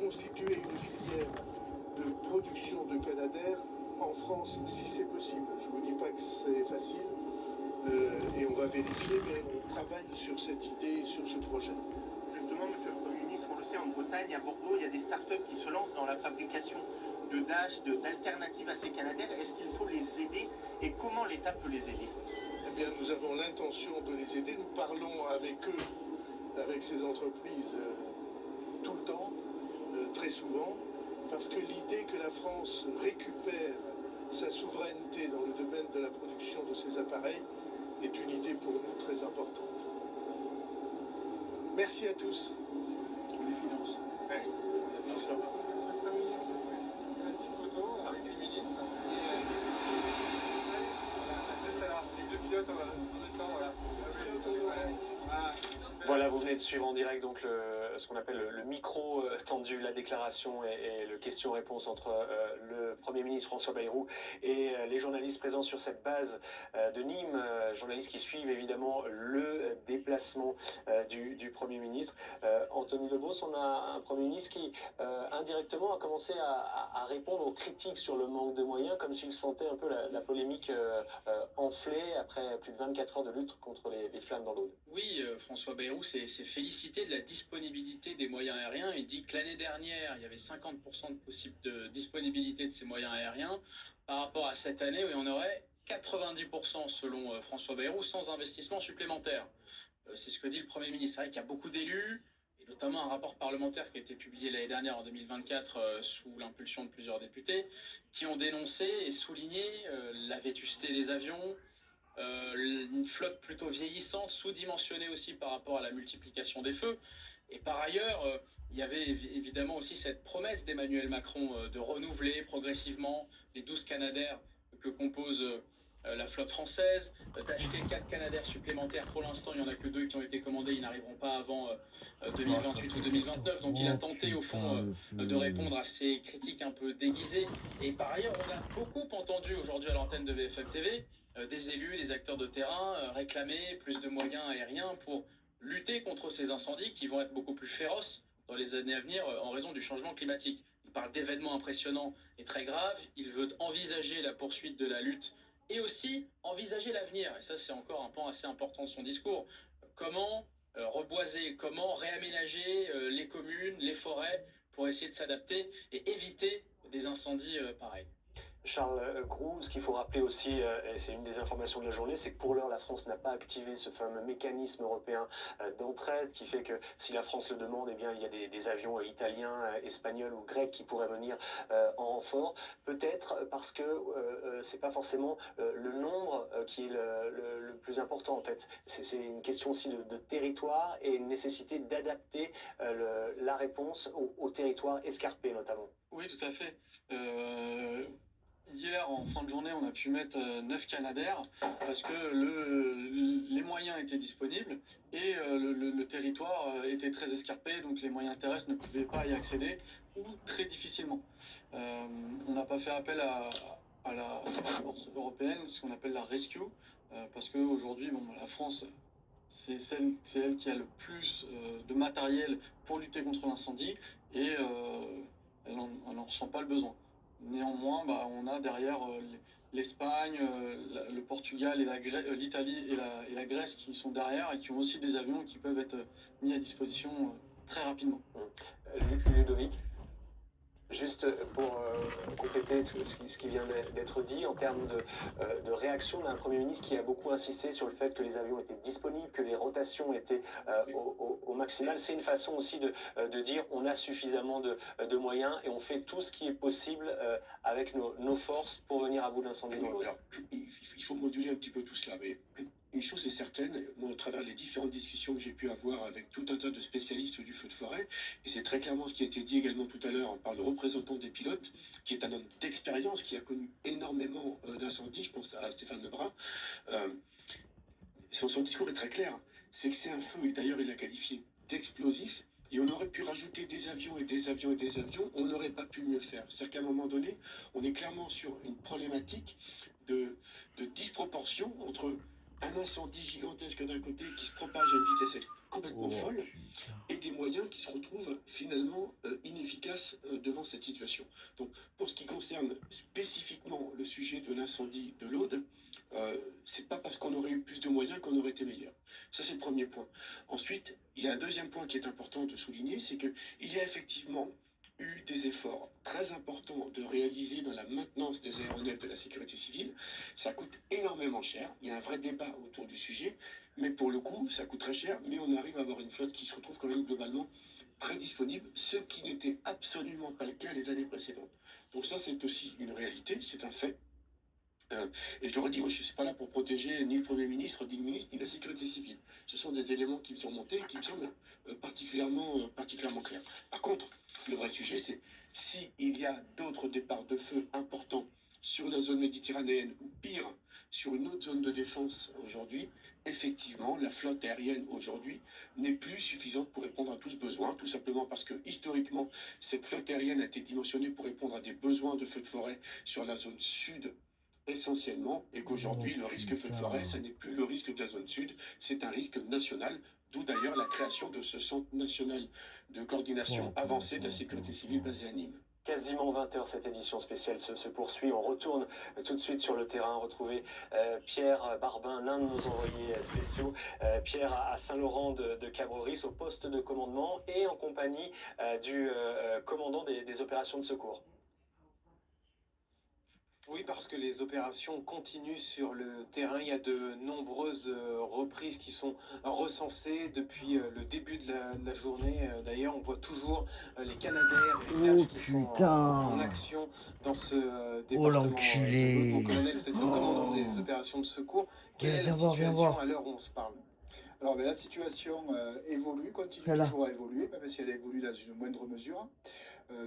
constituer une filière de production de Canadair en France, si c'est possible. Je ne vous dis pas que c'est facile, et on va vérifier, mais on travaille sur cette idée et sur ce projet. Justement, monsieur le Premier ministre, on le sait, en Bretagne, à Bordeaux, il y a des startups qui se lancent dans la fabrication de dash, d'alternatives à ces Canadair. Est-ce qu'il faut les aider et comment l'État peut les aider? Eh bien, nous avons l'intention de les aider. Nous parlons avec eux, avec ces entreprises, tout le temps, très souvent, parce que l'idée que la France récupère sa souveraineté dans le domaine de la production de ces appareils est une idée pour nous très importante. Merci à tous. Pour les finances. Ouais. Voilà, vous venez de suivre en direct donc ce qu'on appelle le micro tendu, la déclaration et le question-réponse entre le Premier ministre François Bayrou et les journalistes présents sur cette base de Nîmes, journalistes qui suivent évidemment le déplacement du Premier ministre. Anthony Lebos, on a un Premier ministre qui indirectement a commencé à répondre aux critiques sur le manque de moyens, comme s'il sentait un peu la polémique enflée après plus de 24 heures de lutte contre les flammes dans l'Aude. Oui, François Bayrou s'est félicité de la disponibilité des moyens aériens. Il dit que l'année dernière, il y avait 50% de disponibilité de ces moyens aériens. Par rapport à cette année, où il y en aurait 90% selon François Bayrou, sans investissement supplémentaire. C'est ce que dit le Premier ministre. C'est vrai qu'il y a beaucoup d'élus, et notamment un rapport parlementaire qui a été publié l'année dernière en 2024 sous l'impulsion de plusieurs députés, qui ont dénoncé et souligné la vétusté des avions, une flotte plutôt vieillissante, sous-dimensionnée aussi par rapport à la multiplication des feux. Et par ailleurs, il y avait évidemment aussi cette promesse d'Emmanuel Macron de renouveler progressivement les 12 Canadair que compose la flotte française, d'acheter 4 Canadair supplémentaires. Pour l'instant, il n'y en a que 2 qui ont été commandés, ils n'arriveront pas avant 2028 ou 2029. Donc il a tenté au fond de répondre à ces critiques un peu déguisées. Et par ailleurs, on a beaucoup entendu aujourd'hui à l'antenne de BFM TV des élus, des acteurs de terrain réclamer plus de moyens aériens pour lutter contre ces incendies qui vont être beaucoup plus féroces dans les années à venir en raison du changement climatique. Il parle d'événements impressionnants et très graves. Il veut envisager la poursuite de la lutte et aussi envisager l'avenir. Et ça, c'est encore un pan assez important de son discours. Comment reboiser, comment réaménager les communes, les forêts pour essayer de s'adapter et éviter des incendies pareils. Charles Groux, ce qu'il faut rappeler aussi, et c'est une des informations de la journée, c'est que pour l'heure, la France n'a pas activé ce fameux mécanisme européen d'entraide qui fait que si la France le demande, eh bien, il y a des avions italiens, espagnols ou grecs qui pourraient venir en renfort. Peut-être parce que c'est pas forcément le nombre qui est le plus important en fait. C'est une question aussi de territoire et une nécessité d'adapter la réponse au territoire escarpé notamment. Oui, tout à fait. Hier, en fin de journée, on a pu mettre 9 Canadair parce que les moyens étaient disponibles et le territoire était très escarpé, donc les moyens terrestres ne pouvaient pas y accéder ou très difficilement. On n'a pas fait appel à la force européenne, ce qu'on appelle la rescue, parce qu'aujourd'hui, la France, c'est elle qui a le plus de matériel pour lutter contre l'incendie et elle n'en ressent pas le besoin. Néanmoins, on a derrière l'Espagne, le Portugal et l'Italie et la Grèce qui sont derrière et qui ont aussi des avions qui peuvent être mis à disposition très rapidement. Ludovic, juste pour compléter ce qui vient d'être dit en termes de réaction d'un Premier ministre qui a beaucoup insisté sur le fait que les avions étaient disponibles, que les rotations étaient au maximal. C'est une façon aussi de dire on a suffisamment de moyens et on fait tout ce qui est possible avec nos forces pour venir à bout de l'incendie dans l'eau. Il faut moduler un petit peu tout cela, mais une chose est certaine, moi, au travers des différentes discussions que j'ai pu avoir avec tout un tas de spécialistes du feu de forêt, et c'est très clairement ce qui a été dit également tout à l'heure par le représentant des pilotes, qui est un homme d'expérience, qui a connu énormément d'incendies, je pense à Stéphane Lebrun, son discours est très clair, c'est que c'est un feu, et d'ailleurs il l'a qualifié d'explosif, et on aurait pu rajouter des avions et des avions et des avions, on n'aurait pas pu mieux faire. C'est-à-dire qu'à un moment donné, on est clairement sur une problématique de disproportion entre un incendie gigantesque d'un côté qui se propage à une vitesse complètement folle, et des moyens qui se retrouvent finalement inefficaces devant cette situation. Donc, pour ce qui concerne spécifiquement le sujet de l'incendie de l'Aude, c'est pas parce qu'on aurait eu plus de moyens qu'on aurait été meilleur. Ça, c'est le premier point. Ensuite, il y a un deuxième point qui est important de souligner, c'est qu'il y a effectivement eu des efforts très importants de réaliser dans la maintenance des aéronefs de la sécurité civile. Ça coûte énormément cher. Il y a un vrai débat autour du sujet, mais pour le coup, ça coûte très cher, mais on arrive à avoir une flotte qui se retrouve quand même globalement très disponible, ce qui n'était absolument pas le cas les années précédentes. Donc ça, c'est aussi une réalité, c'est un fait. Et je le redis, moi je ne suis pas là pour protéger ni le Premier ministre, ni le ministre, ni la sécurité civile. Ce sont des éléments qui me sont montés et qui me semblent particulièrement clairs. Par contre, le vrai sujet, c'est s'il y a d'autres départs de feu importants sur la zone méditerranéenne, ou pire, sur une autre zone de défense aujourd'hui, effectivement, la flotte aérienne aujourd'hui n'est plus suffisante pour répondre à tous besoins, tout simplement parce que historiquement, cette flotte aérienne a été dimensionnée pour répondre à des besoins de feux de forêt sur la zone sud essentiellement, et qu'aujourd'hui, le risque feu de forêt, ça n'est plus le risque de la zone sud, c'est un risque national, d'où d'ailleurs la création de ce centre national de coordination avancée de la sécurité civile basé à Nîmes. Quasiment 20 heures, cette édition spéciale se poursuit. On retourne tout de suite sur le terrain, retrouver Pierre Barbin, l'un de nos envoyés spéciaux. Pierre à Saint-Laurent de Cabreris, au poste de commandement et en compagnie du commandant des opérations de secours. Oui, parce que les opérations continuent sur le terrain. Il y a de nombreuses reprises qui sont recensées depuis le début de la journée. D'ailleurs, on voit toujours les Canadair et les Dash qui sont en action dans ce département. l'enculé. Mon colonel, vous êtes le commandant des opérations de secours. Quelle est la Viens situation voir. à l'heure où on se parle? Alors, la situation évolue, continue Voilà. toujours à évoluer, même si elle évolue dans une moindre mesure.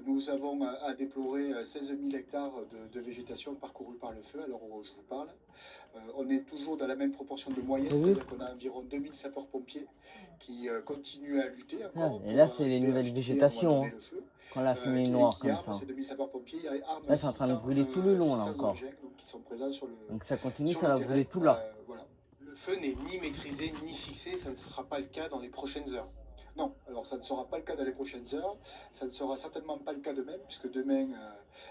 Nous avons à déplorer 16 000 hectares de végétation parcourue par le feu, à l'heure où je vous parle. On est toujours dans la même proportion de moyens, c'est-à-dire qu'on a environ 2000 sapeurs-pompiers qui continuent à lutter encore. Et là, pour c'est les arriver à nouvelles fixer végétations, à un moment donné hein. le feu. Quand la fumée est Qui noire comme arme ça. ces 2000 sapeurs-pompiers, arme Là, c'est en train de 600, brûler tout le long, là, 600 encore. engins, donc, qui sont présents sur le, Donc ça continue, sur ça le va terrain. brûler tout là. Voilà. Le feu n'est ni maîtrisé ni fixé, ça ne sera pas le cas dans les prochaines heures. Non, alors ça ne sera pas le cas dans les prochaines heures, ça ne sera certainement pas le cas demain, puisque demain,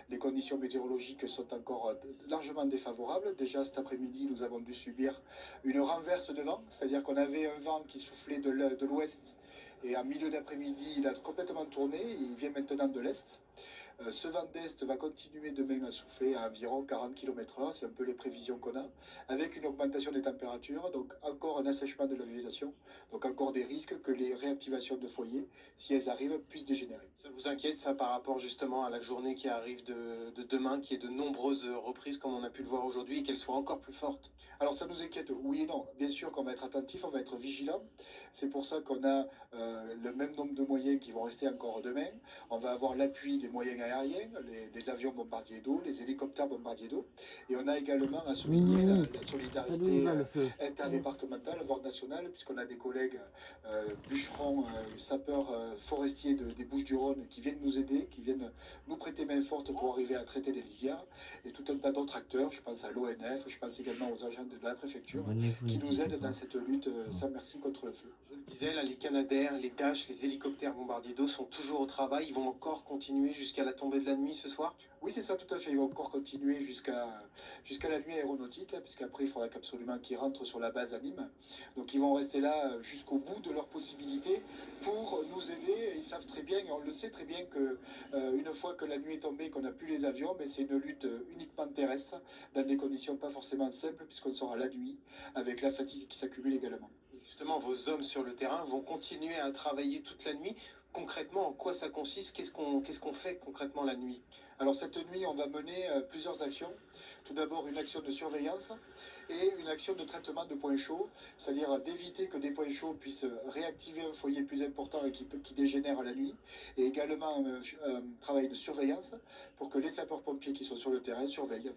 les conditions météorologiques sont encore largement défavorables. Déjà cet après-midi, nous avons dû subir une renverse de vent, c'est-à-dire qu'on avait un vent qui soufflait de l'ouest, et en milieu d'après-midi, il a complètement tourné, et il vient maintenant de l'est. Ce vent d'est va continuer demain à souffler à environ 40 km/h, c'est un peu les prévisions qu'on a, avec une augmentation des températures, donc encore un assèchement de la végétation, donc encore des risques que les réactivations de foyers, si elles arrivent, puissent dégénérer. Ça vous inquiète, ça, par rapport justement à la journée qui arrive de demain, qui est de nombreuses reprises, comme on a pu le voir aujourd'hui, et qu'elle soit encore plus forte? Alors ça nous inquiète, oui et non. Bien sûr qu'on va être attentif, on va être vigilant. C'est pour ça qu'on a le même nombre de moyens qui vont rester encore demain. On va avoir l'appui des moyens aériens, les avions bombardiers d'eau, les hélicoptères bombardiers d'eau. Et on a également à souligner la solidarité interdépartementale, voire nationale, puisqu'on a des collègues bûcherons, sapeurs forestiers des Bouches-du-Rhône qui viennent nous aider, qui viennent nous prêter main forte pour arriver à traiter les lisières. Et tout un tas d'autres acteurs, je pense à l'ONF, je pense également aux agents de la préfecture, qui nous aident dans cette lutte sans merci contre le feu. Je le disais, là, les Canadair, les Dash, les hélicoptères bombardiers d'eau sont toujours au travail. Ils vont encore continuer jusqu'à la tombée de la nuit ce soir? Oui, c'est ça, tout à fait. Ils vont encore continuer jusqu'à la nuit aéronautique, puisqu'après, il faudra absolument qu'ils rentrent sur la base à Nîmes. Donc, ils vont rester là jusqu'au bout de leurs possibilités pour nous aider. Ils savent très bien, et on le sait très bien, que une fois que la nuit est tombée, qu'on n'a plus les avions, mais c'est une lutte uniquement terrestre, dans des conditions pas forcément simples, puisqu'on sera la nuit, avec la fatigue qui s'accumule également. Justement, vos hommes sur le terrain vont continuer à travailler toute la nuit. Concrètement, en quoi ça consiste? Qu'est-ce qu'on fait concrètement la nuit? Alors cette nuit, on va mener plusieurs actions. Tout d'abord, une action de surveillance et une action de traitement de points chauds, c'est-à-dire d'éviter que des points chauds puissent réactiver un foyer plus important et qui dégénère la nuit. Et également un travail de surveillance pour que les sapeurs-pompiers qui sont sur le terrain surveillent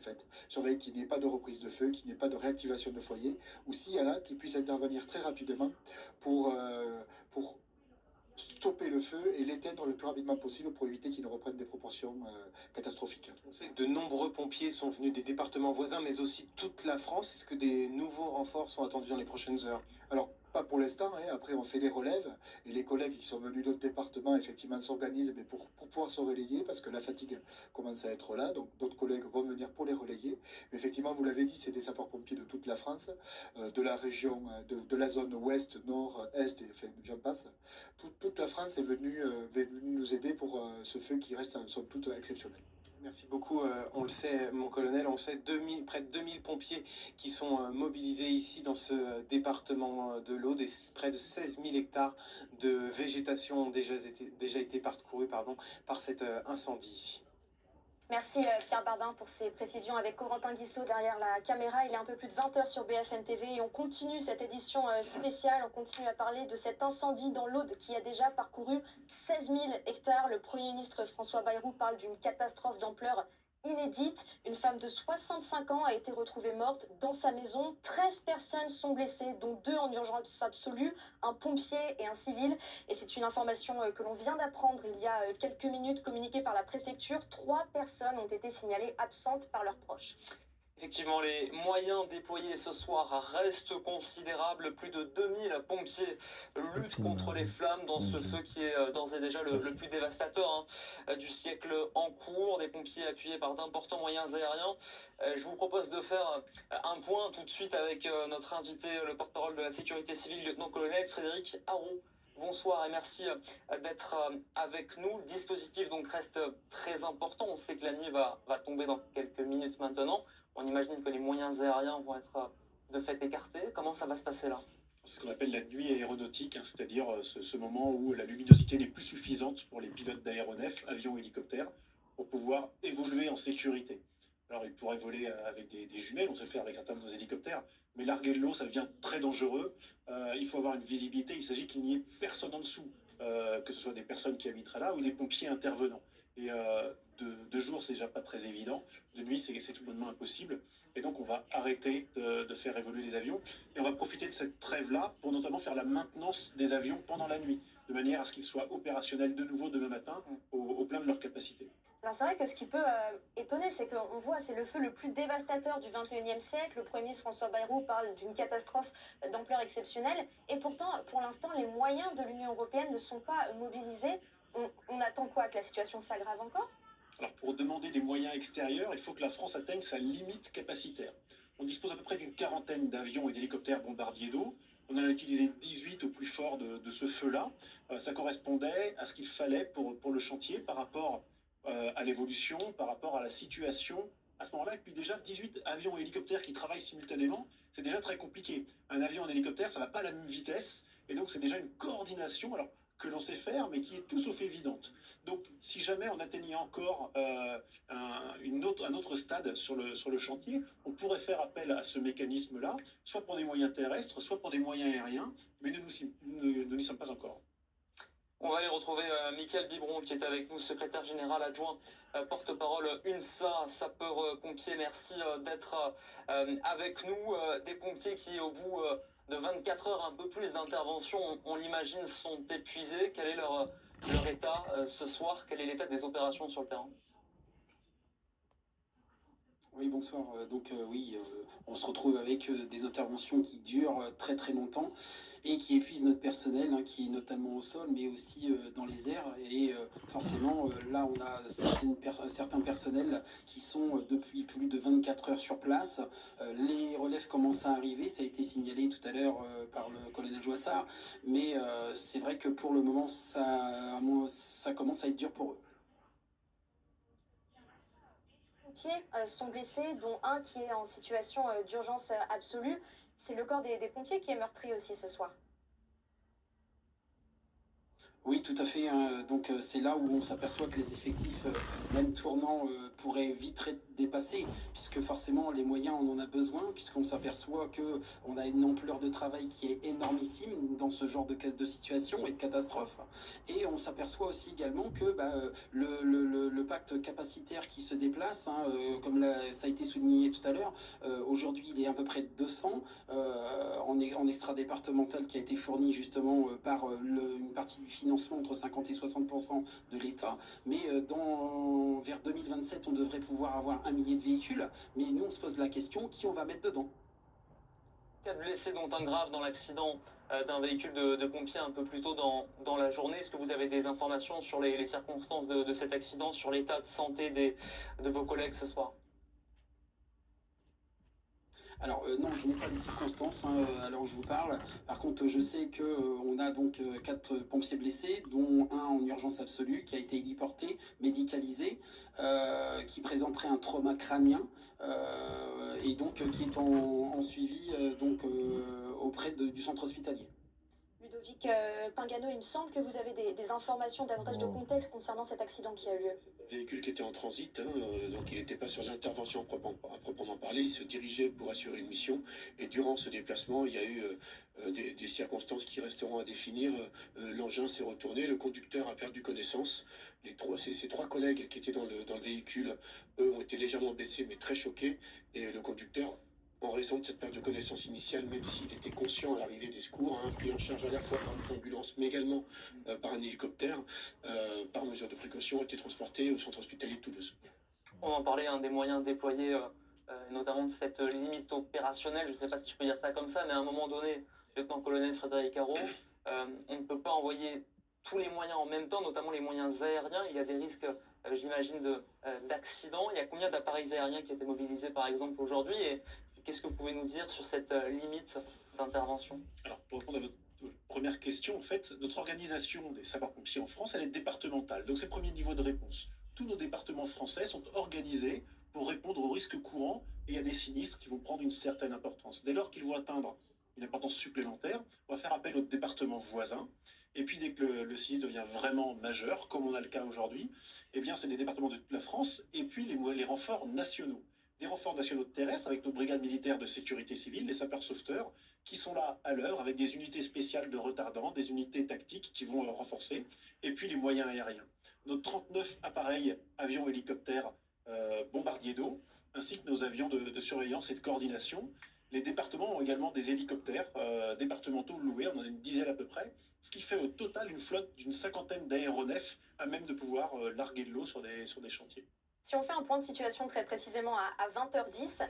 qu'il n'y ait pas de reprise de feu, qu'il n'y ait pas de réactivation de foyer, ou s'il y en a, qu'ils puissent intervenir très rapidement pour stopper le feu et l'éteindre le plus rapidement possible pour éviter qu'il ne reprenne des proportions catastrophiques. On sait que de nombreux pompiers sont venus des départements voisins, mais aussi toute la France. Est-ce que des nouveaux renforts sont attendus dans les prochaines heures? Alors, pas pour l'instant, hein. Après on fait les relèves et les collègues qui sont venus d'autres départements effectivement s'organisent mais pour pouvoir se relayer parce que la fatigue commence à être là, donc d'autres collègues vont venir pour les relayer. Mais effectivement, vous l'avez dit, c'est des sapeurs-pompiers de toute la France, de la région, de la zone ouest, nord, est, et enfin j'en passe. Toute la France est venue nous aider pour ce feu qui reste somme toute exceptionnel. Merci beaucoup. On le sait, mon colonel, on sait près de 2000 pompiers qui sont mobilisés ici dans ce département de l'Aude et près de 16 000 hectares de végétation ont déjà été parcourus par cet incendie ici. Merci Pierre Barbin pour ces précisions avec Corentin Guisteau derrière la caméra. Il est un peu plus de 20 h sur BFM TV et on continue cette édition spéciale. On continue à parler de cet incendie dans l'Aude qui a déjà parcouru 16 000 hectares. Le Premier ministre François Bayrou parle d'une catastrophe d'ampleur inédite. Une femme de 65 ans a été retrouvée morte dans sa maison. 13 personnes sont blessées, dont 2 en urgence absolue, un pompier et un civil. Et c'est une information que l'on vient d'apprendre il y a quelques minutes, communiquée par la préfecture. 3 personnes ont été signalées absentes par leurs proches. Effectivement, les moyens déployés ce soir restent considérables. Plus de 2000 pompiers luttent contre les flammes dans ce feu qui est d'ores et déjà le plus dévastateur du siècle en cours. Des pompiers appuyés par d'importants moyens aériens. Je vous propose de faire un point tout de suite avec notre invité, le porte-parole de la sécurité civile, lieutenant-colonel Frédéric Haraud. Bonsoir et merci d'être avec nous. Le dispositif donc reste très important. On sait que la nuit va tomber dans quelques minutes maintenant. On imagine que les moyens aériens vont être de fait écartés. Comment ça va se passer là? C'est ce qu'on appelle la nuit aéronautique, c'est-à-dire ce moment où la luminosité n'est plus suffisante pour les pilotes d'aéronefs, avions, hélicoptères, pour pouvoir évoluer en sécurité. Alors ils pourraient voler avec des jumelles, on sait le faire avec certains de nos hélicoptères, mais larguer de l'eau, ça devient très dangereux. Il faut avoir une visibilité, il s'agit qu'il n'y ait personne en dessous, que ce soit des personnes qui habiteraient là ou des pompiers intervenants. Et de jour, c'est déjà pas très évident. De nuit, c'est tout bonnement impossible. Et donc, on va arrêter de faire évoluer les avions. Et on va profiter de cette trêve-là pour notamment faire la maintenance des avions pendant la nuit, de manière à ce qu'ils soient opérationnels de nouveau demain matin au plein de leur capacité. Alors c'est vrai que ce qui peut étonner, c'est qu'on voit, c'est le feu le plus dévastateur du 21e siècle. Le Premier ministre François Bayrou parle d'une catastrophe d'ampleur exceptionnelle. Et pourtant, pour l'instant, les moyens de l'Union européenne ne sont pas mobilisés. On attend quoi? Que la situation s'aggrave encore? Alors pour demander des moyens extérieurs, il faut que la France atteigne sa limite capacitaire. On dispose à peu près d'une quarantaine d'avions et d'hélicoptères bombardiers d'eau. On en a utilisé 18 au plus fort de ce feu-là. Ça correspondait à ce qu'il fallait pour le chantier par rapport à l'évolution, par rapport à la situation à ce moment-là. Et puis déjà 18 avions et hélicoptères qui travaillent simultanément, c'est déjà très compliqué. Un avion et un hélicoptère, ça ne va pas à la même vitesse. Et donc c'est déjà une coordination. Alors, que l'on sait faire, mais qui est tout sauf évidente. Donc, si jamais on atteignait encore un autre stade sur le chantier, on pourrait faire appel à ce mécanisme-là, soit pour des moyens terrestres, soit pour des moyens aériens, mais nous n'y sommes pas encore. On va aller retrouver Mickaël Biberon qui est avec nous, secrétaire général adjoint, porte-parole UNSA, sapeurs-pompiers. Merci d'être avec nous. Des pompiers qui, au bout de 24 heures, un peu plus d'intervention, on l'imagine, sont épuisés. Quel est leur état ce soir? Quel est l'état des opérations sur le terrain? Oui, bonsoir. On se retrouve avec des interventions qui durent très très longtemps et qui épuisent notre personnel, qui est notamment au sol, mais aussi dans les airs. Et forcément, là, on a certains personnels qui sont depuis plus de 24 heures sur place. Les relèves commencent à arriver, ça a été signalé tout à l'heure par le colonel Joissard, mais c'est vrai que pour le moment, ça commence à être dur pour eux. Pompiers sont blessés, dont un qui est en situation d'urgence absolue. C'est le corps des pompiers qui est meurtri aussi ce soir. Oui, tout à fait. Donc c'est là où on s'aperçoit que les effectifs, même tournants, pourraient vite dépasser, puisque forcément les moyens on en a besoin, puisqu'on s'aperçoit qu'on a une ampleur de travail qui est énormissime dans ce genre de situation et de catastrophe. Et on s'aperçoit aussi également que le pacte capacitaire qui se déplace, comme ça a été souligné tout à l'heure, aujourd'hui il est à peu près de 200 en extra-départemental qui a été fourni justement par une partie du financement entre 50 et 60% de l'État. Mais vers 2027, on devrait pouvoir avoir 1 millier de véhicules. Mais nous, on se pose la question, qui on va mettre dedans? 4 blessés, dont un grave dans l'accident d'un véhicule de pompiers un peu plus tôt dans la journée. Est-ce que vous avez des informations sur les circonstances de cet accident, sur l'état de santé de vos collègues ce soir? Alors non, je n'ai pas les circonstances alors que je vous parle. Par contre, je sais qu'on a donc 4 pompiers blessés, dont un en urgence absolue, qui a été héliporté, médicalisé, qui présenterait un trauma crânien, et donc qui est en suivi auprès du centre hospitalier. Ludovic Pingano, il me semble que vous avez des informations, davantage de contexte concernant cet accident qui a eu lieu. Véhicule qui était en transit, donc il n'était pas sur l'intervention à proprement parler, il se dirigeait pour assurer une mission, et durant ce déplacement, il y a eu des circonstances qui resteront à définir. L'engin s'est retourné, le conducteur a perdu connaissance, ces 3 collègues qui étaient dans le véhicule, eux, ont été légèrement blessés, mais très choqués, et le conducteur, en raison de cette perte de connaissance initiale, même s'il était conscient à l'arrivée des secours, pris en charge à la fois par les ambulances, mais également par un hélicoptère, par mesure de précaution, a été transporté au centre hospitalier de Toulouse. On en parlait, des moyens déployés, notamment de cette limite opérationnelle, je ne sais pas si je peux dire ça comme ça, mais à un moment donné, lieutenant-colonel Frédéric Haro, on ne peut pas envoyer tous les moyens en même temps, notamment les moyens aériens. Il y a des risques, j'imagine, d'accidents. Il y a combien d'appareils aériens qui ont été mobilisés, par exemple, aujourd'hui, et qu'est-ce que vous pouvez nous dire sur cette limite d'intervention? Alors, pour répondre à votre première question, en fait, notre organisation des sapeurs-pompiers en France, elle est départementale. Donc, c'est le premier niveau de réponse. Tous nos départements français sont organisés pour répondre aux risques courants et à des sinistres qui vont prendre une certaine importance. Dès lors qu'ils vont atteindre une importance supplémentaire, on va faire appel aux départements voisins. Et puis, dès que le sinistre devient vraiment majeur, comme on a le cas aujourd'hui, eh bien, c'est des départements de toute la France et puis les renforts nationaux. Des renforts nationaux terrestres avec nos brigades militaires de sécurité civile, les sapeurs-sauveteurs, qui sont là à l'heure avec des unités spéciales de retardants, des unités tactiques qui vont renforcer, et puis les moyens aériens. Nos 39 appareils, avions, hélicoptères, bombardiers d'eau, ainsi que nos avions de surveillance et de coordination. Les départements ont également des hélicoptères départementaux loués, on en a une dizaine à peu près, ce qui fait au total une flotte d'une 50aine d'aéronefs à même de pouvoir larguer de l'eau sur des chantiers. Si on fait un point de situation très précisément à 20h10,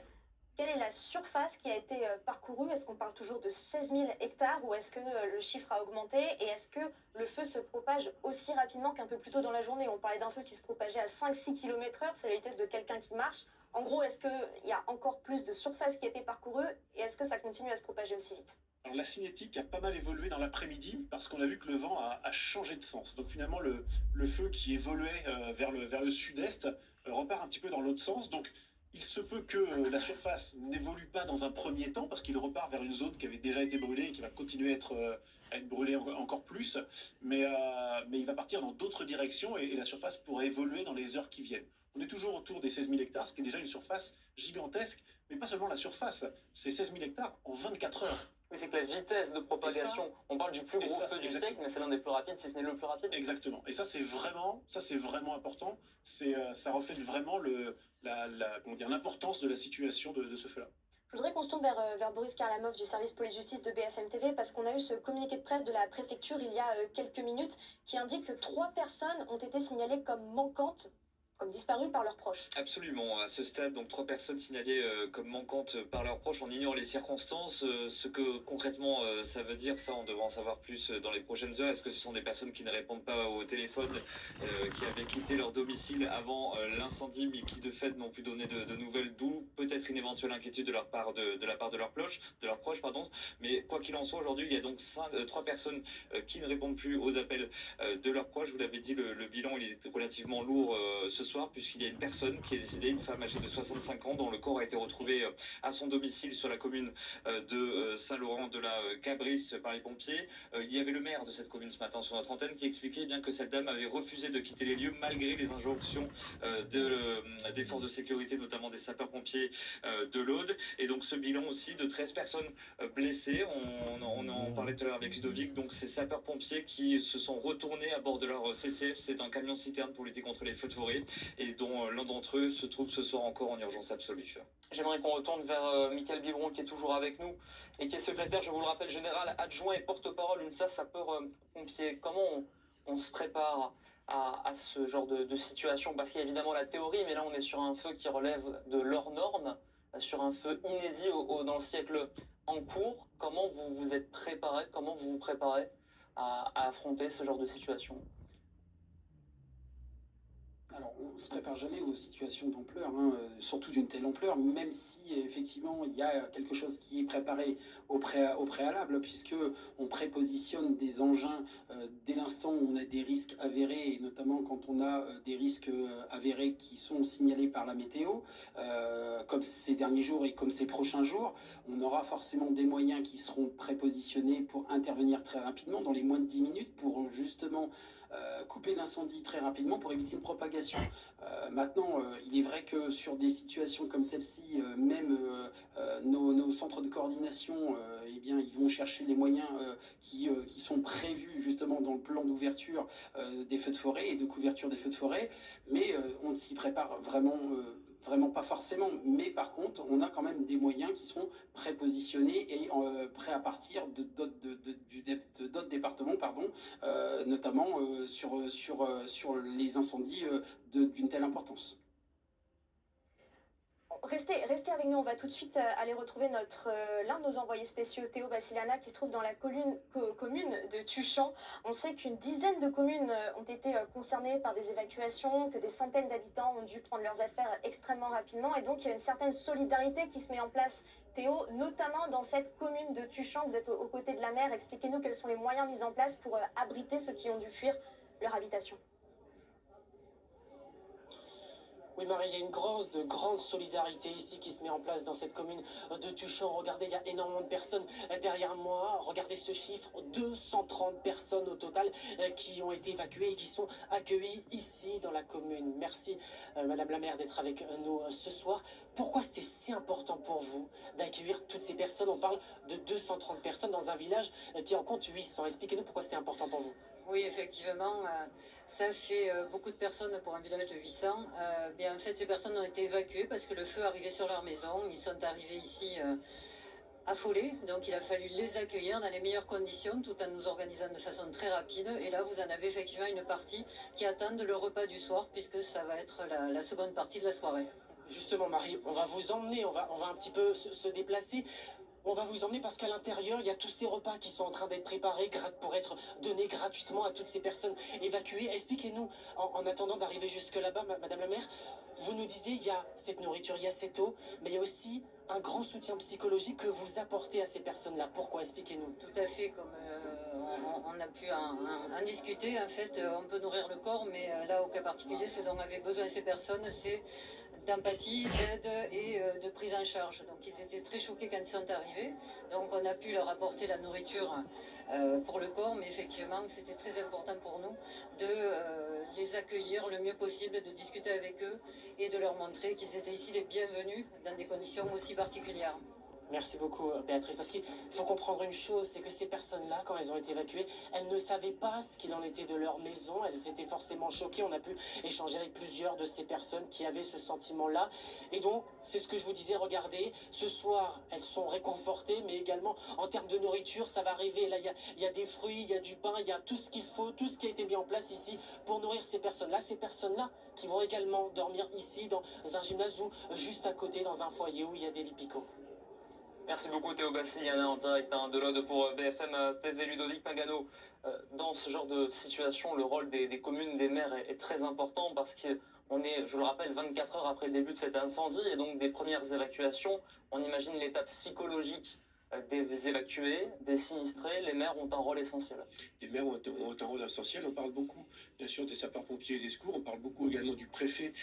quelle est la surface qui a été parcourue? Est-ce qu'on parle toujours de 16 000 hectares ou est-ce que le chiffre a augmenté? Et est-ce que le feu se propage aussi rapidement qu'un peu plus tôt dans la journée? On parlait d'un feu qui se propageait à 5-6 km/h, c'est la vitesse de quelqu'un qui marche. En gros, est-ce qu'il y a encore plus de surface qui a été parcourue et est-ce que ça continue à se propager aussi vite? Alors, la cinétique a pas mal évolué dans l'après-midi parce qu'on a vu que le vent a changé de sens. Donc finalement, le feu qui évoluait vers le sud-est repart un petit peu dans l'autre sens. Donc il se peut que la surface n'évolue pas dans un premier temps parce qu'il repart vers une zone qui avait déjà été brûlée et qui va continuer à être brûlée encore plus. Mais il va partir dans d'autres directions et la surface pourrait évoluer dans les heures qui viennent. On est toujours autour des 16 000 hectares, ce qui est déjà une surface gigantesque. Mais pas seulement la surface, c'est 16 000 hectares en 24 heures. Oui, c'est que la vitesse de propagation, on parle du plus gros feu du siècle, mais c'est l'un des plus rapides, si ce n'est le plus rapide. Exactement. Et ça, c'est vraiment important. Ça reflète vraiment l'importance de la situation de ce feu-là. Je voudrais qu'on se tourne vers Boris Karlamov du service police-justice de BFM TV parce qu'on a eu ce communiqué de presse de la préfecture il y a quelques minutes qui indique que 3 personnes ont été signalées comme manquantes, comme disparues par leurs proches. Absolument. À ce stade, donc 3 personnes signalées comme manquantes par leurs proches. On ignore les circonstances. Ce que concrètement ça veut dire, ça on devra en savoir plus dans les prochaines heures. Est-ce que ce sont des personnes qui ne répondent pas au téléphone, qui avaient quitté leur domicile avant l'incendie, mais qui de fait n'ont plus donné de nouvelles, d'où peut-être une éventuelle inquiétude de la part de leurs proches, pardon. Mais quoi qu'il en soit, aujourd'hui, il y a donc 3 personnes qui ne répondent plus aux appels de leurs proches. Vous l'avez dit, le bilan il est relativement lourd ce soir. soir, puisqu'il y a une personne qui est décédée, une femme âgée de 65 ans, dont le corps a été retrouvé à son domicile sur la commune de Saint-Laurent de la Cabrisse par les pompiers. Il y avait le maire de cette commune ce matin sur notre antenne qui expliquait bien que cette dame avait refusé de quitter les lieux malgré les injonctions des forces de sécurité, notamment des sapeurs-pompiers de l'Aude. Et donc ce bilan aussi de 13 personnes blessées. On en parlait tout à l'heure avec Ludovic. Donc ces sapeurs-pompiers qui se sont retournés à bord de leur CCF. C'est un camion-citerne pour lutter contre les feux de forêt et dont l'un d'entre eux se trouve ce soir encore en urgence absolue. J'aimerais qu'on retourne vers Michael Biberon qui est toujours avec nous et qui est secrétaire, je vous le rappelle, général adjoint et porte-parole UNSA sapeurs-pompiers. Comment on se prépare à ce genre de situation? Parce qu'il y a évidemment la théorie, mais là on est sur un feu qui relève de leurs normes, sur un feu inédit dans le siècle en cours. Comment vous vous êtes préparé? Comment vous vous préparez à affronter ce genre de situation? Alors, on ne se prépare jamais aux situations d'ampleur, surtout d'une telle ampleur, même si effectivement il y a quelque chose qui est préparé au préalable, puisque on prépositionne des engins dès l'instant où on a des risques avérés, et notamment quand on a des risques avérés qui sont signalés par la météo, comme ces derniers jours et comme ces prochains jours, on aura forcément des moyens qui seront prépositionnés pour intervenir très rapidement, dans les moins de 10 minutes, pour justement couper l'incendie très rapidement pour éviter une propagation. Maintenant, il est vrai que sur des situations comme celle-ci, même nos centres de coordination, eh bien, ils vont chercher les moyens qui sont prévus justement dans le plan d'ouverture des feux de forêt et de couverture des feux de forêt, mais on ne s'y prépare vraiment pas forcément, mais par contre, on a quand même des moyens qui sont prépositionnés et prêts à partir d'autres départements, notamment sur les incendies d'une telle importance. Restez avec nous, on va tout de suite aller retrouver l'un de nos envoyés spéciaux, Théo Bassiliana, qui se trouve dans la commune de Tuchan. On sait qu'une dizaine de communes ont été concernées par des évacuations, que des centaines d'habitants ont dû prendre leurs affaires extrêmement rapidement, et donc il y a une certaine solidarité qui se met en place. Théo, notamment dans cette commune de Tuchan, vous êtes aux côtés de la mer, expliquez-nous quels sont les moyens mis en place pour abriter ceux qui ont dû fuir leur habitation. Oui Marie, il y a une grande solidarité ici qui se met en place dans cette commune de Tuchan. Regardez, il y a énormément de personnes derrière moi. Regardez ce chiffre, 230 personnes au total qui ont été évacuées et qui sont accueillies ici dans la commune. Merci Madame la maire d'être avec nous ce soir. Pourquoi c'était si important pour vous d'accueillir toutes ces personnes? On parle de 230 personnes dans un village qui en compte 800. Expliquez-nous pourquoi c'était important pour vous. Oui, effectivement, ça fait beaucoup de personnes pour un village de 800. En fait, ces personnes ont été évacuées parce que le feu arrivait sur leur maison. Ils sont arrivés ici affolés, donc il a fallu les accueillir dans les meilleures conditions tout en nous organisant de façon très rapide. Et là, vous en avez effectivement une partie qui attendent le repas du soir puisque ça va être la seconde partie de la soirée. Justement, Marie, on va vous emmener, on va un petit peu se déplacer. On va vous emmener parce qu'à l'intérieur, il y a tous ces repas qui sont en train d'être préparés pour être donnés gratuitement à toutes ces personnes évacuées. Expliquez-nous, en attendant d'arriver jusque là-bas, Madame la maire, vous nous disiez, il y a cette nourriture, il y a cette eau, mais il y a aussi un grand soutien psychologique que vous apportez à ces personnes-là. Pourquoi? Expliquez-nous. Tout à fait, comme on a pu en discuter, en fait, on peut nourrir le corps, mais là, au cas particulier, ce dont avaient besoin ces personnes, c'est d'empathie, d'aide et de prise en charge. Donc ils étaient très choqués quand ils sont arrivés. Donc on a pu leur apporter la nourriture pour le corps, mais effectivement c'était très important pour nous de les accueillir le mieux possible, de discuter avec eux et de leur montrer qu'ils étaient ici les bienvenus dans des conditions aussi particulières. Merci beaucoup, Béatrice, parce qu'il faut comprendre une chose, c'est que ces personnes-là, quand elles ont été évacuées, elles ne savaient pas ce qu'il en était de leur maison, elles étaient forcément choquées. On a pu échanger avec plusieurs de ces personnes qui avaient ce sentiment-là. Et donc, c'est ce que je vous disais, regardez, ce soir, elles sont réconfortées, mais également, en termes de nourriture, ça va arriver. Là, il y a des fruits, il y a du pain, il y a tout ce qu'il faut, tout ce qui a été mis en place ici pour nourrir ces personnes-là qui vont également dormir ici, dans un gymnase ou juste à côté, dans un foyer où il y a des lits picots. Merci beaucoup Théo Bassiliana en direct de l'Aude pour BFM TV. Ludovic Pagano. Dans ce genre de situation, le rôle des communes, des maires est très important parce qu'on est, je le rappelle, 24 heures après le début de cet incendie et donc des premières évacuations. On imagine l'état psychologique des évacués, des sinistrés, les maires ont un rôle essentiel. Les maires ont un rôle essentiel. On parle beaucoup, bien sûr, des sapeurs-pompiers et des secours. On parle beaucoup également du préfet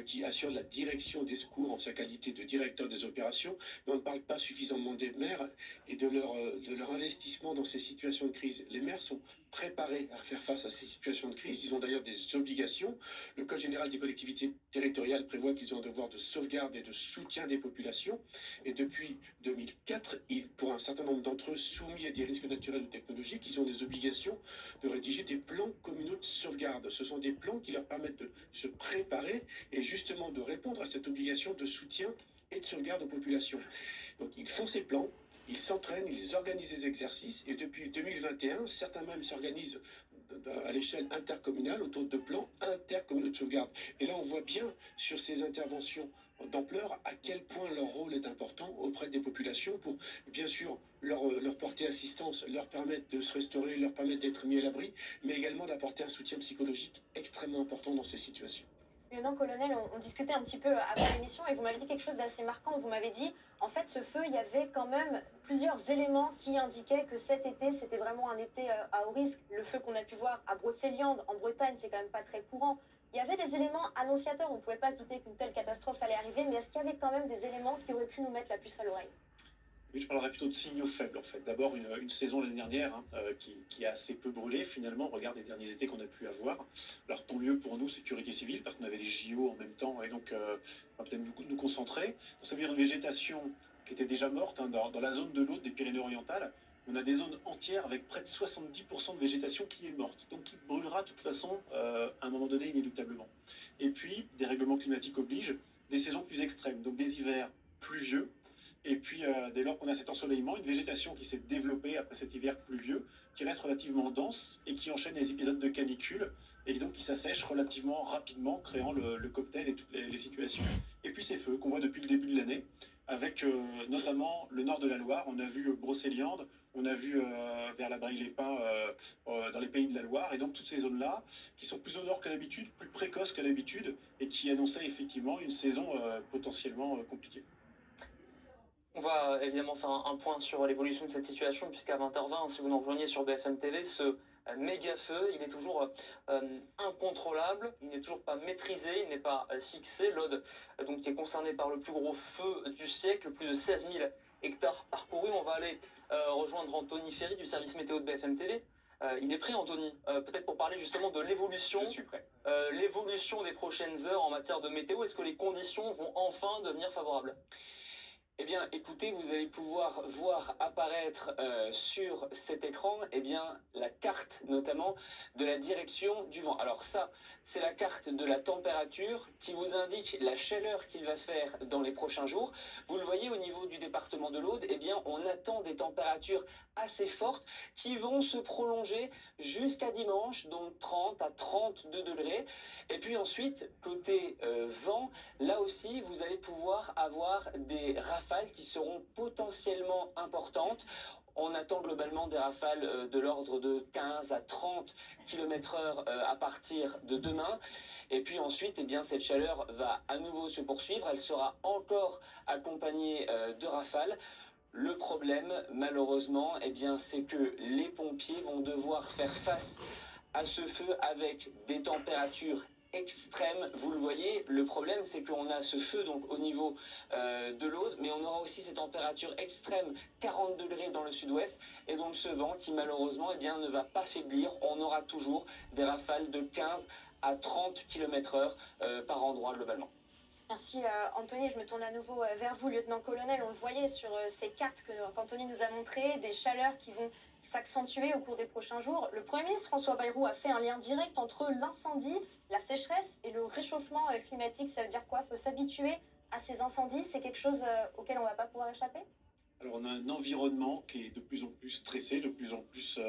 qui assure la direction des secours en sa qualité de directeur des opérations. Mais on ne parle pas suffisamment des maires et de leur investissement dans ces situations de crise. Les maires sont préparés à faire face à ces situations de crise. Ils ont d'ailleurs des obligations. Le Code général des collectivités territoriales prévoit qu'ils ont un devoir de sauvegarde et de soutien des populations. Et depuis 2004, pour un certain nombre d'entre eux soumis à des risques naturels ou technologiques, ils ont des obligations de rédiger des plans communaux de sauvegarde. Ce sont des plans qui leur permettent de se préparer et justement de répondre à cette obligation de soutien et de sauvegarde aux populations. Donc ils font ces plans, ils s'entraînent, ils organisent des exercices et depuis 2021, certains même s'organisent à l'échelle intercommunale autour de plans intercommunaux de sauvegarde. Et là, on voit bien sur ces interventions d'ampleur à quel point leur rôle est important auprès des populations pour, bien sûr, leur porter assistance, leur permettre de se restaurer, leur permettre d'être mis à l'abri, mais également d'apporter un soutien psychologique extrêmement important dans ces situations. Lieutenant-colonel, on discutait un petit peu avant l'émission et vous m'avez dit quelque chose d'assez marquant. Vous m'avez dit, en fait, ce feu, il y avait quand même plusieurs éléments qui indiquaient que cet été, c'était vraiment un été à haut risque. Le feu qu'on a pu voir à Brocéliande, en Bretagne, c'est quand même pas très courant. Il y avait des éléments annonciateurs, on ne pouvait pas se douter qu'une telle catastrophe allait arriver, mais est-ce qu'il y avait quand même des éléments qui auraient pu nous mettre la puce à l'oreille? Oui, je parlerais plutôt de signaux faibles en fait. D'abord une saison l'année dernière qui a assez peu brûlé finalement. On regarde les derniers étés qu'on a pu avoir. Alors tant mieux pour nous, sécurité civile, parce qu'on avait les JO en même temps et donc on va peut-être nous concentrer. Ça veut dire une végétation qui était déjà morte dans la zone de l'Aude des Pyrénées-Orientales. On a des zones entières avec près de 70% de végétation qui est morte, donc qui brûlera de toute façon à un moment donné inéluctablement. Et puis, des règlements climatiques obligent, des saisons plus extrêmes, donc des hivers pluvieux. Et puis, dès lors qu'on a cet ensoleillement, une végétation qui s'est développée après cet hiver pluvieux, qui reste relativement dense et qui enchaîne les épisodes de canicule, et donc qui s'assèche relativement rapidement, créant le cocktail et toutes les situations. Et puis ces feux qu'on voit depuis le début de l'année, avec notamment le nord de la Loire. On a vu Brocéliande, on a vu vers la Braille-les-Pins dans les pays de la Loire, et donc toutes ces zones-là qui sont plus au nord que d'habitude, plus précoces que d'habitude, et qui annonçaient effectivement une saison potentiellement compliquée. On va évidemment faire un point sur l'évolution de cette situation, puisqu'à 20h20, si vous nous rejoignez sur BFM TV, ce méga feu, il est toujours incontrôlable, il n'est toujours pas maîtrisé, il n'est pas fixé. L'Aude, donc, qui est concerné par le plus gros feu du siècle, plus de 16 000 hectares parcourus. On va aller rejoindre Anthony Ferry du service météo de BFM TV. Il est prêt, Anthony, peut-être pour parler justement de l'évolution. Je suis prêt. L'évolution des prochaines heures en matière de météo. Est-ce que les conditions vont enfin devenir favorables? Eh bien, écoutez, vous allez pouvoir voir apparaître sur cet écran, eh bien, la carte notamment de la direction du vent. Alors ça, c'est la carte de la température qui vous indique la chaleur qu'il va faire dans les prochains jours. Vous le voyez au niveau du département de l'Aude, eh bien, on attend des températures assez fortes qui vont se prolonger jusqu'à dimanche, donc 30 à 32 degrés. Et puis ensuite, côté vent, là aussi, vous allez pouvoir avoir des rafales qui seront potentiellement importantes. On attend globalement des rafales de l'ordre de 15 à 30 km/h à partir de demain. Et puis ensuite, eh bien, cette chaleur va à nouveau se poursuivre. Elle sera encore accompagnée de rafales. Le problème, malheureusement, eh bien, c'est que les pompiers vont devoir faire face à ce feu avec des températures extrêmes. Vous le voyez, le problème, c'est qu'on a ce feu donc au niveau de l'Aude, mais on aura aussi ces températures extrêmes, 40 degrés dans le sud-ouest, et donc ce vent qui, malheureusement, eh bien, ne va pas faiblir. On aura toujours des rafales de 15 à 30 km/h par endroit, globalement. Merci Anthony, je me tourne à nouveau vers vous, lieutenant-colonel. On le voyait sur ces cartes qu'Anthony nous a montrées, des chaleurs qui vont s'accentuer au cours des prochains jours. Le Premier ministre François Bayrou a fait un lien direct entre l'incendie, la sécheresse et le réchauffement climatique. Ça veut dire quoi? Il faut s'habituer à ces incendies, c'est quelque chose auquel on ne va pas pouvoir échapper? Alors on a un environnement qui est de plus en plus stressé, de plus en plus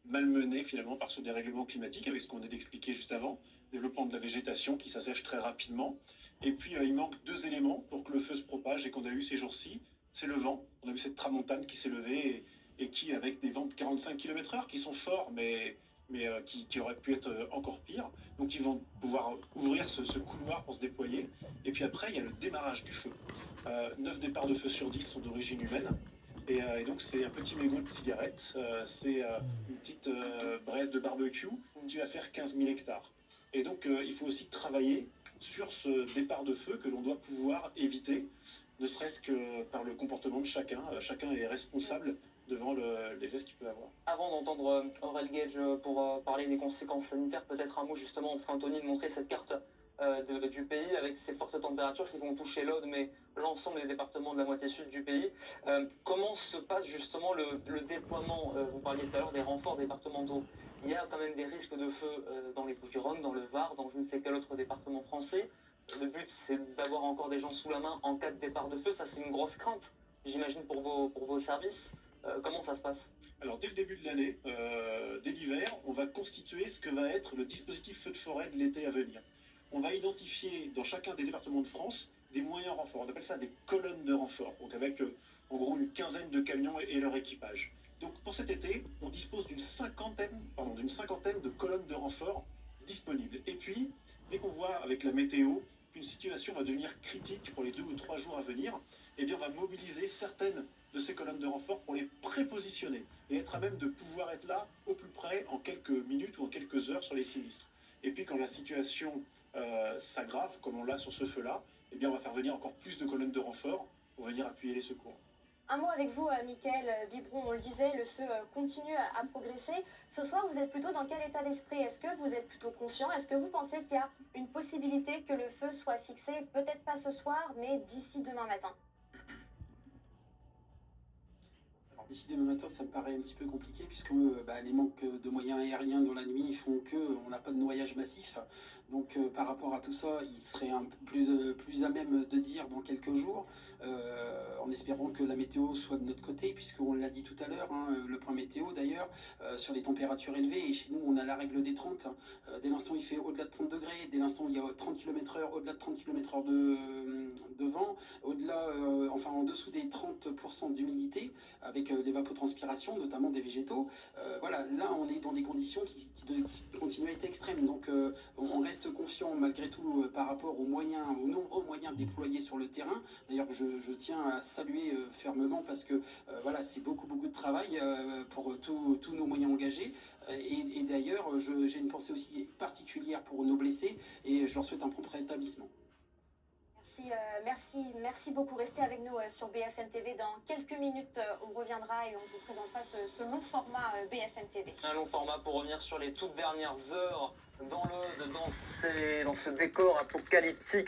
malmené finalement par ce dérèglement climatique, avec ce qu'on a expliqué juste avant, développement de la végétation qui s'assèche très rapidement. Et puis il manque deux éléments pour que le feu se propage et qu'on a eu ces jours-ci. C'est le vent. On a vu cette tramontane qui s'est levée et qui, avec des vents de 45 km/h qui sont forts, mais qui auraient pu être encore pires. Donc ils vont pouvoir ouvrir ce couloir pour se déployer. Et puis après, il y a le démarrage du feu. 9 départs de feu sur 10 sont d'origine humaine. Et donc c'est un petit mégot de cigarette, c'est une petite braise de barbecue qui va faire 15 000 hectares. Et donc il faut aussi travailler sur ce départ de feu que l'on doit pouvoir éviter, ne serait-ce que par le comportement de chacun. Chacun est responsable devant les gestes qu'il peut avoir. Avant d'entendre Aurel Gage pour parler des conséquences sanitaires, peut-être un mot justement, parce qu'Anthony montrait cette carte du pays avec ces fortes températures qui vont toucher l'Aude, mais l'ensemble des départements de la moitié sud du pays. Comment se passe justement le déploiement, vous parliez tout à l'heure des renforts départementaux. Il y a quand même des risques de feu dans les Bouches-du-Rhône, dans le Var, dans je ne sais quel autre département français. Le but, c'est d'avoir encore des gens sous la main en cas de départ de feu. Ça, c'est une grosse crainte, j'imagine, pour vos services. Comment ça se passe? Alors, dès le début de l'année, dès l'hiver, on va constituer ce que va être le dispositif feu de forêt de l'été à venir. On va identifier dans chacun des départements de France des moyens renforts. On appelle ça des colonnes de renfort, donc avec en gros une quinzaine de camions et leur équipage. Donc pour cet été, on dispose d'une cinquantaine de colonnes de renfort disponibles. Et puis, dès qu'on voit avec la météo qu'une situation va devenir critique pour les 2 ou 3 jours à venir, eh bien on va mobiliser certaines de ces colonnes de renfort pour les prépositionner et être à même de pouvoir être là au plus près en quelques minutes ou en quelques heures sur les sinistres. Et puis quand la situation s'aggrave, comme on l'a sur ce feu-là, eh bien on va faire venir encore plus de colonnes de renfort pour venir appuyer les secours. Un mot avec vous, Mickaël Biberon, on le disait, le feu continue à progresser. Ce soir, vous êtes plutôt dans quel état d'esprit? Est-ce que vous êtes plutôt confiant? Est-ce que vous pensez qu'il y a une possibilité que le feu soit fixé, peut-être pas ce soir, mais d'ici demain matin? D'ici demain matin, ça me paraît un petit peu compliqué puisque les manques de moyens aériens dans la nuit font qu'on n'a pas de noyage massif. Donc par rapport à tout ça, il serait un peu plus à même de dire dans quelques jours, en espérant que la météo soit de notre côté, puisqu'on l'a dit tout à l'heure, le point météo d'ailleurs, sur les températures élevées, et chez nous on a la règle des 30. Dès l'instant il fait au-delà de 30 degrés, dès l'instant il y a 30 km/h, au-delà de 30 km/h de vent, au-delà, en dessous des 30% d'humidité, avec l'évapotranspiration, notamment des végétaux. Voilà, là on est dans des conditions qui continuent à être extrêmes. Donc on reste confiant malgré tout par rapport aux nombreux moyens déployés sur le terrain. D'ailleurs je tiens à saluer fermement parce que voilà, c'est beaucoup de travail pour tous nos moyens engagés. Et d'ailleurs j'ai une pensée aussi particulière pour nos blessés et je leur souhaite un prompt rétablissement. Merci beaucoup. Restez avec nous sur BFM TV. Dans quelques minutes, on reviendra et on vous présentera ce long format BFM TV. Un long format pour revenir sur les toutes dernières heures dans ce décor apocalyptique.